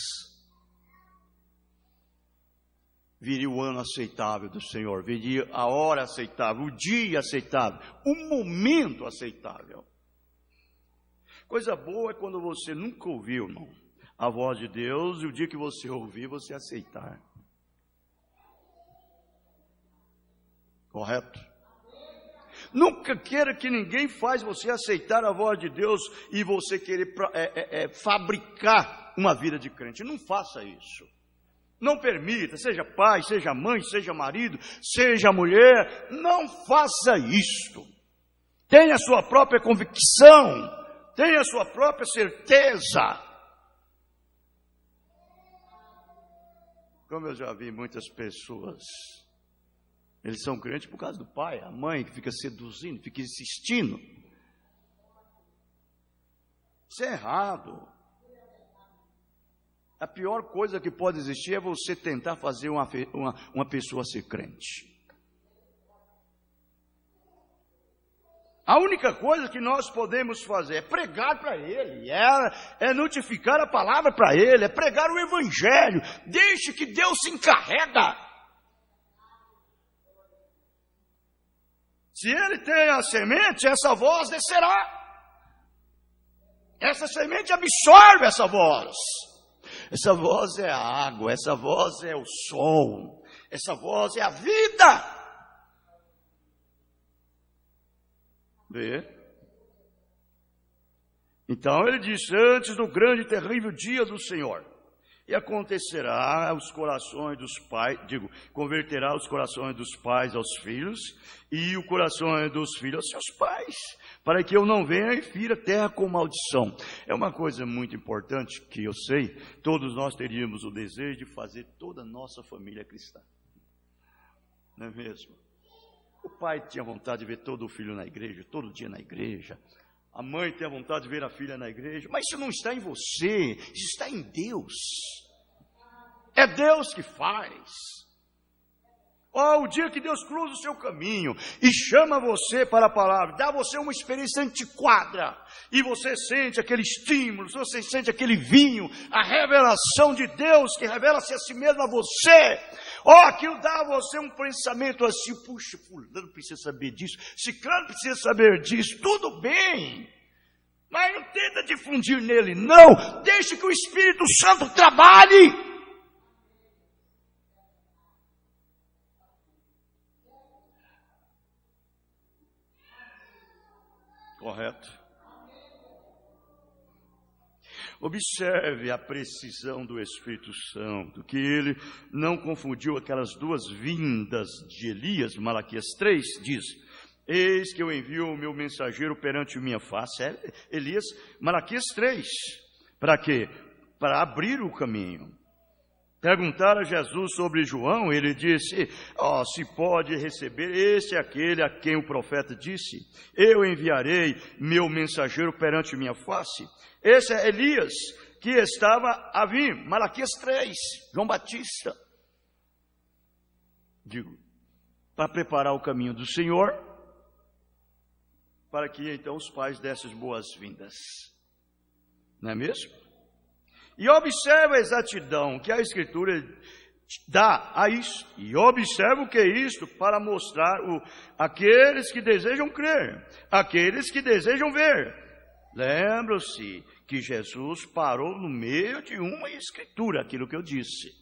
Viria o ano aceitável do Senhor, viria a hora aceitável, o dia aceitável, o momento aceitável. Coisa boa é quando você nunca ouviu, não, a voz de Deus, e o dia que você ouvir, você aceitar. Correto? Nunca queira que ninguém faz você aceitar a voz de Deus e você querer fabricar uma vida de crente. Não faça isso. Não permita, seja pai, seja mãe, seja marido, seja mulher, não faça isto. Tenha a sua própria convicção, tenha a sua própria certeza. Como eu já vi muitas pessoas, eles são crentes por causa do pai, a mãe que fica seduzindo, fica insistindo. Isso é errado. A pior coisa que pode existir é você tentar fazer uma pessoa ser crente. A única coisa que nós podemos fazer é pregar para ele, é notificar a palavra para ele, é pregar o evangelho. Deixe que Deus se encarrega. Se ele tem a semente, essa voz descerá. Essa semente absorve essa voz. Essa voz é a água, essa voz é o som, essa voz é a vida. Vê? Então ele disse, antes do grande e terrível dia do Senhor, e acontecerá aos corações dos pais, converterá os corações dos pais aos filhos, e o coração dos filhos aos seus pais, para que eu não venha e fira a terra com maldição. É uma coisa muito importante que eu sei, todos nós teríamos o desejo de fazer toda a nossa família cristã. Não é mesmo? O pai tinha vontade de ver todo o filho na igreja, todo dia na igreja. A mãe tem a vontade de ver a filha na igreja, mas isso não está em você, isso está em Deus. É Deus que faz. O dia que Deus cruza o seu caminho e chama você para a palavra, dá a você uma experiência antiquada, e você sente aquele estímulo, você sente aquele vinho, a revelação de Deus que revela-se a si mesmo a você. Aquilo dá a você um pensamento assim, puxa, fulano precisa saber disso, ciclano precisa saber disso, tudo bem, mas não tenta difundir nele, não, deixe que o Espírito Santo trabalhe. Correto? Observe a precisão do Espírito Santo, que ele não confundiu aquelas duas vindas de Elias. Malaquias 3 diz, eis que eu envio o meu mensageiro perante minha face. Elias, Malaquias 3, para quê? Para abrir o caminho. Perguntaram a Jesus sobre João, ele disse, se pode receber, esse é aquele a quem o profeta disse, eu enviarei meu mensageiro perante minha face. Esse é Elias, que estava a vir, Malaquias 3, João Batista. Para preparar o caminho do Senhor, para que então os pais dessem boas-vindas. Não é mesmo? E observa a exatidão que a Escritura dá a isso. E observa o que é isto para mostrar aqueles que desejam crer, aqueles que desejam ver. Lembram-se que Jesus parou no meio de uma Escritura, aquilo que eu disse.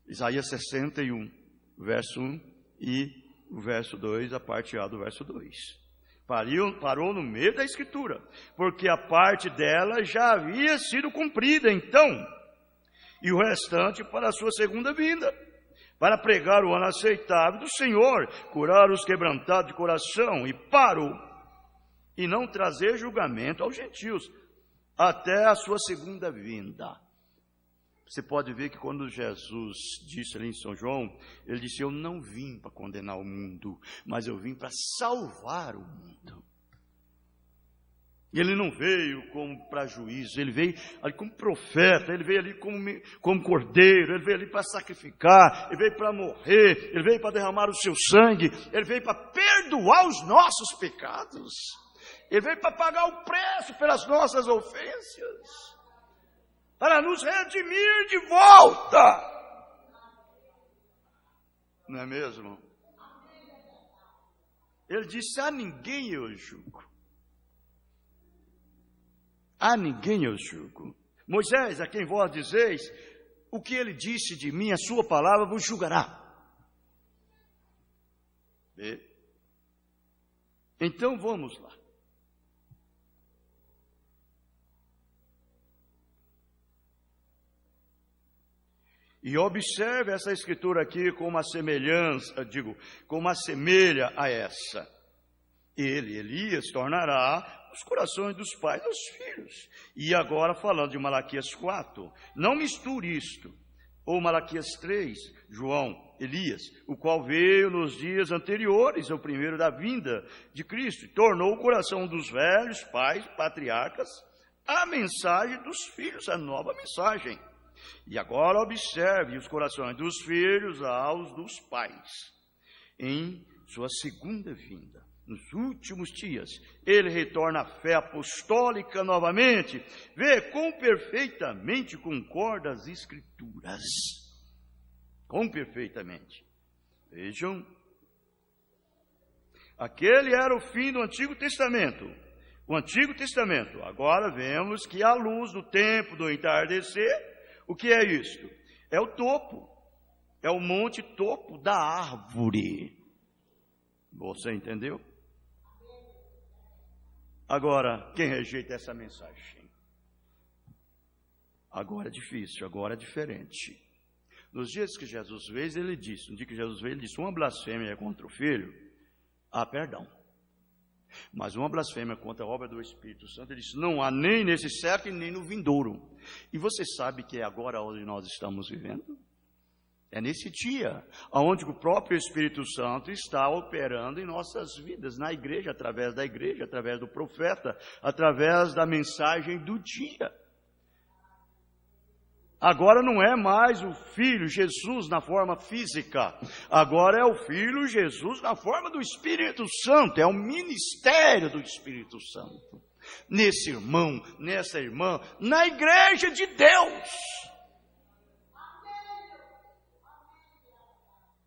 Isaías 61, verso 1 e o verso 2, a parte A do verso 2. Parou no meio da Escritura, porque a parte dela já havia sido cumprida então, e o restante para a sua segunda vinda, para pregar o ano aceitável do Senhor, curar os quebrantados de coração, e parou, e não trazer julgamento aos gentios, até a sua segunda vinda. Você pode ver que quando Jesus disse ali em São João, ele disse, eu não vim para condenar o mundo, mas eu vim para salvar o mundo. Ele não veio como para juízo, ele veio ali como profeta, ele veio ali como cordeiro, ele veio ali para sacrificar, ele veio para morrer, ele veio para derramar o seu sangue, ele veio para perdoar os nossos pecados, ele veio para pagar o preço pelas nossas ofensas, para nos redimir de volta. Não é mesmo? Ele disse: a ninguém eu julgo. A ninguém eu julgo. Moisés, a quem vós dizeis, o que ele disse de mim, a sua palavra vos julgará. Vê? Então vamos lá. E observe essa escritura aqui com uma semelhança, como assemelha a essa. Ele, Elias, tornará os corações dos pais aos filhos. E agora falando de Malaquias 4, não misture isto. Ou Malaquias 3, João, Elias, o qual veio nos dias anteriores ao primeiro da vinda de Cristo, e tornou o coração dos velhos, pais, patriarcas, a mensagem dos filhos, a nova mensagem. E agora observe os corações dos filhos aos dos pais, em sua segunda vinda. Nos últimos dias, ele retorna à fé apostólica novamente. Vê como perfeitamente concorda as Escrituras. Como perfeitamente. Vejam. Aquele era o fim do Antigo Testamento. O Antigo Testamento. Agora vemos que à luz do tempo do entardecer, o que é isto? É o topo. É o monte topo da árvore. Você entendeu? Agora, quem rejeita essa mensagem? Agora é difícil, agora é diferente. Nos dias que Jesus veio, ele disse, no dia que Jesus veio, ele disse, uma blasfêmia contra o Filho, há perdão. Mas uma blasfêmia contra a obra do Espírito Santo, ele disse, não há nem nesse século, nem no vindouro. E você sabe que é agora onde nós estamos vivendo? É nesse dia, onde o próprio Espírito Santo está operando em nossas vidas, na igreja, através do profeta, através da mensagem do dia. Agora não é mais o Filho Jesus na forma física, agora é o Filho Jesus na forma do Espírito Santo, é o ministério do Espírito Santo. Nesse irmão, nessa irmã, na igreja de Deus.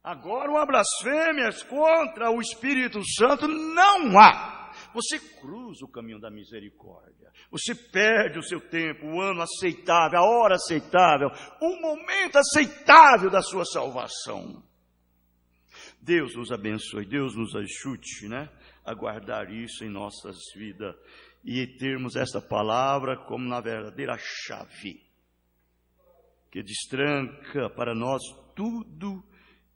Agora, uma blasfêmia contra o Espírito Santo não há. Você cruza o caminho da misericórdia. Você perde o seu tempo, o ano aceitável, a hora aceitável, o momento aceitável da sua salvação. Deus nos abençoe, Deus nos ajude, a guardar isso em nossas vidas e termos essa palavra como na verdadeira chave que destranca para nós tudo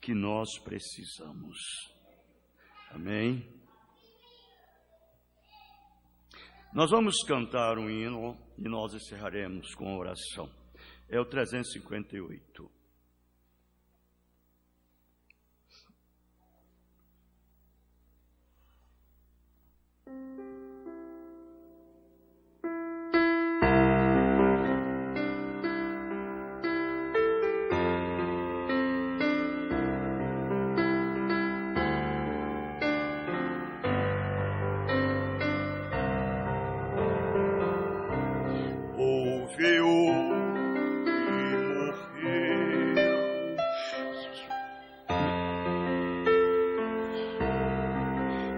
que nós precisamos. Amém? Nós vamos cantar um hino e nós encerraremos com a oração. É o 358.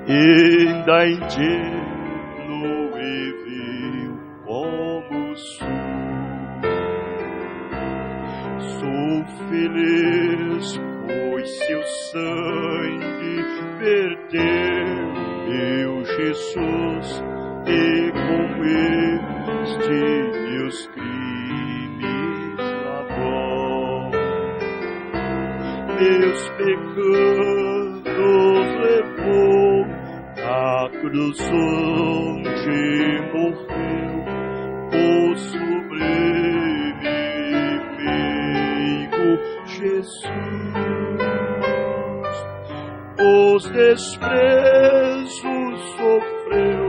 Ainda em Tilo e viu como sou feliz, pois seu sangue verteu, meu Jesus, e com este meus crimes lavou, meus pecados levou a cruz onde morreu o sublime inimigo Jesus. Os desprezos sofreu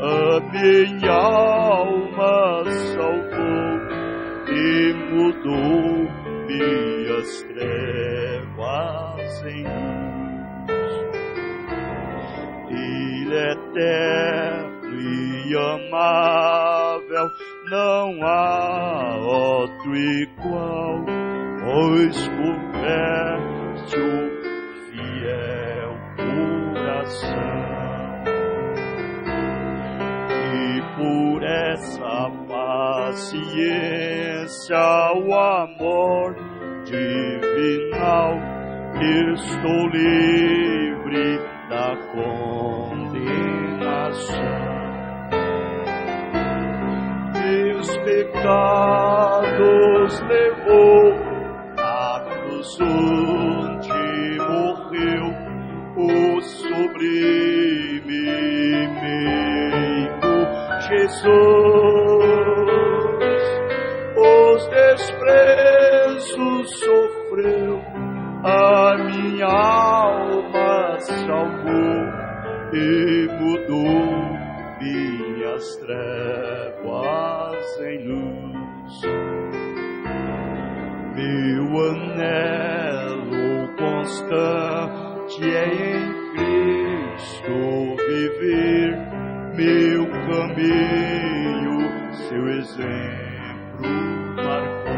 a minha alma salvou e mudou minhas trevas em luz. Ele é eterno e amável, não há outro igual, pois converte o fiel coração. E por essa paciência, o amor divinal, estou livre da condenação. Meus pecados levou à cruz onde morreu o sublime meio Jesus. Os desprezos sofreu, a minha alma salvou e mudou minhas trevas em luz. Meu anelo constante é em Cristo viver, meu caminho, seu exemplo marcou.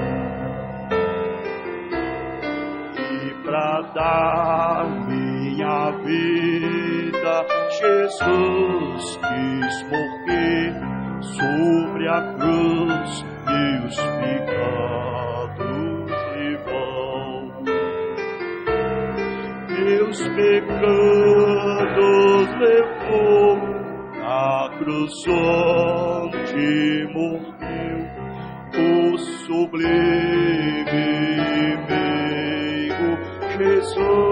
E pra dar minha vida, Jesus quis morrer sobre a cruz, meus pecados levou. Meus pecados levou à cruz onde morreu o sublime meio Jesus.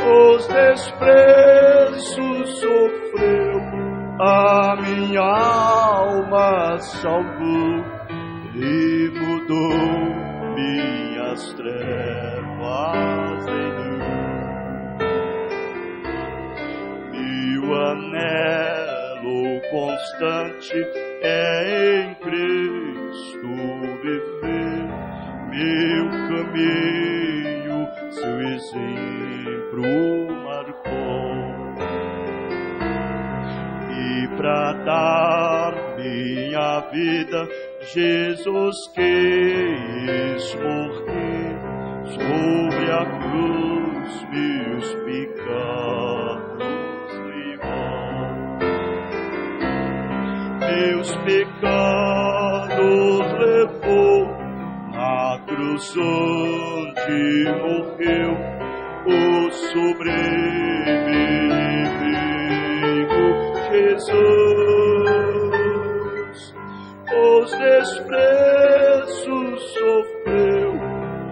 Os desprezos sofreu, a minha alma salvou e mudou minhas trevas em luz. Meu anelo constante é em Cristo viver, meu caminho, seu exemplo marcou. E pra dar minha vida, Jesus quis morrer sobre a cruz, meus pecados levou. Meus pecados levou à cruz onde morreu o sublime meio Jesus. Os desprezos sofreu,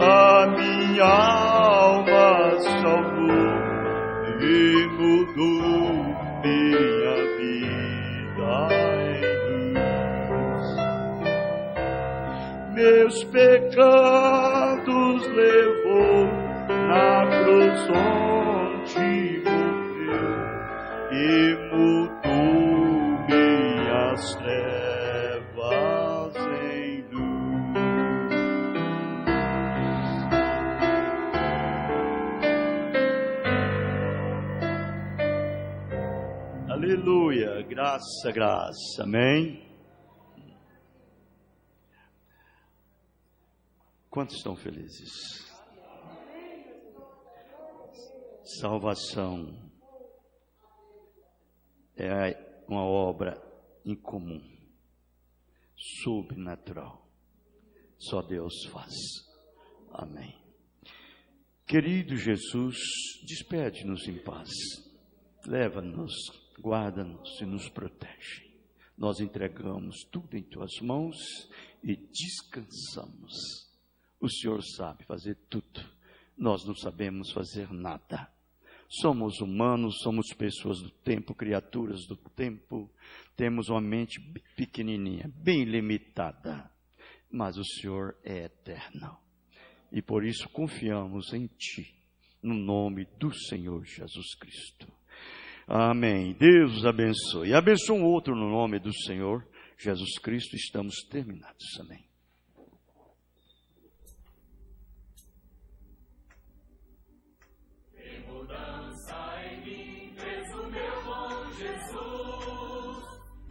a minha alma salvou e mudou minha vida em luz. Meus pecados levou na cruz onde morreu e mudou minhas trevas em luz. Aleluia, graça, graça, amém. Quantos estão felizes? Salvação é uma obra incomum, sobrenatural. Só Deus faz. Amém. Querido Jesus, despede-nos em paz. Leva-nos, guarda-nos e nos protege. Nós entregamos tudo em tuas mãos e descansamos. O Senhor sabe fazer tudo. Nós não sabemos fazer nada. Somos humanos, somos pessoas do tempo, criaturas do tempo. Temos uma mente pequenininha, bem limitada. Mas o Senhor é eterno. E por isso confiamos em Ti, no nome do Senhor Jesus Cristo. Amém. Deus os abençoe. Abençoe um outro no nome do Senhor Jesus Cristo. Estamos terminados. Amém.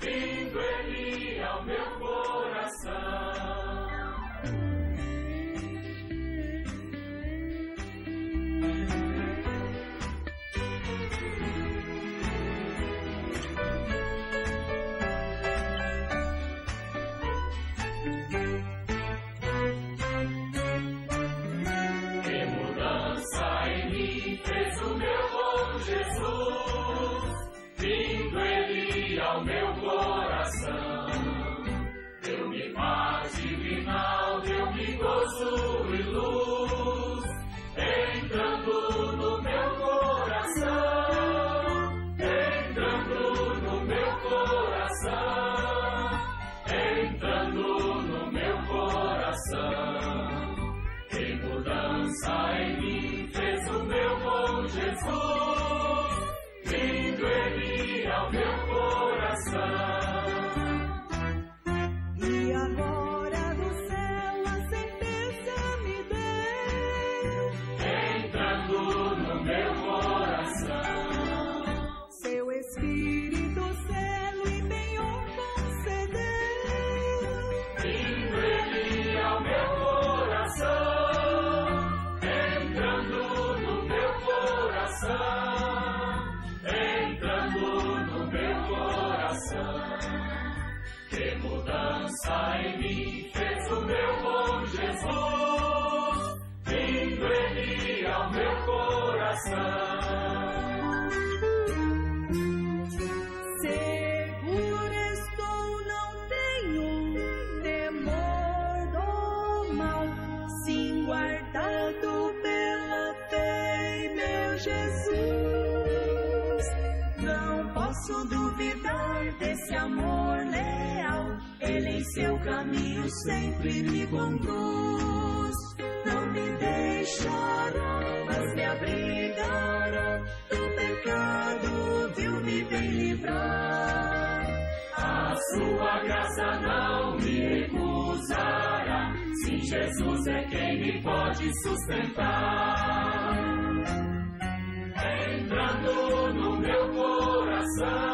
Vindo Ele ao meu coração. Que mudança em mim fez o meu bom Jesus. Vindo Ele ao meu coração, deu-me paz divinal, deu-me gozo e luz, entrando no meu coração, entrando no meu coração, entrando no meu coração. Que mudança em mim fez o meu bom Jesus, vindo Ele ao meu coração. E agora do céu a certeza me deu, Entrando no meu coração. seu Espírito celo e penhor concedeu. Vindo Ele ao meu coração. Entrando no meu coração. Entrando no meu coração. Que mudança em mim fez o meu bom Jesus, vindo Ele ao meu coração. Segura estou, não tenho temor do mal, sim guardado pela fé em meu Jesus. Não posso duvidar desse amor leal, Ele em seu caminho sempre me conduz. Não me deixará, mas me abrigará do pecado, viu-me bem livrar. A sua graça não me recusará, sim, Jesus é quem me pode sustentar. Entrando no meu coração.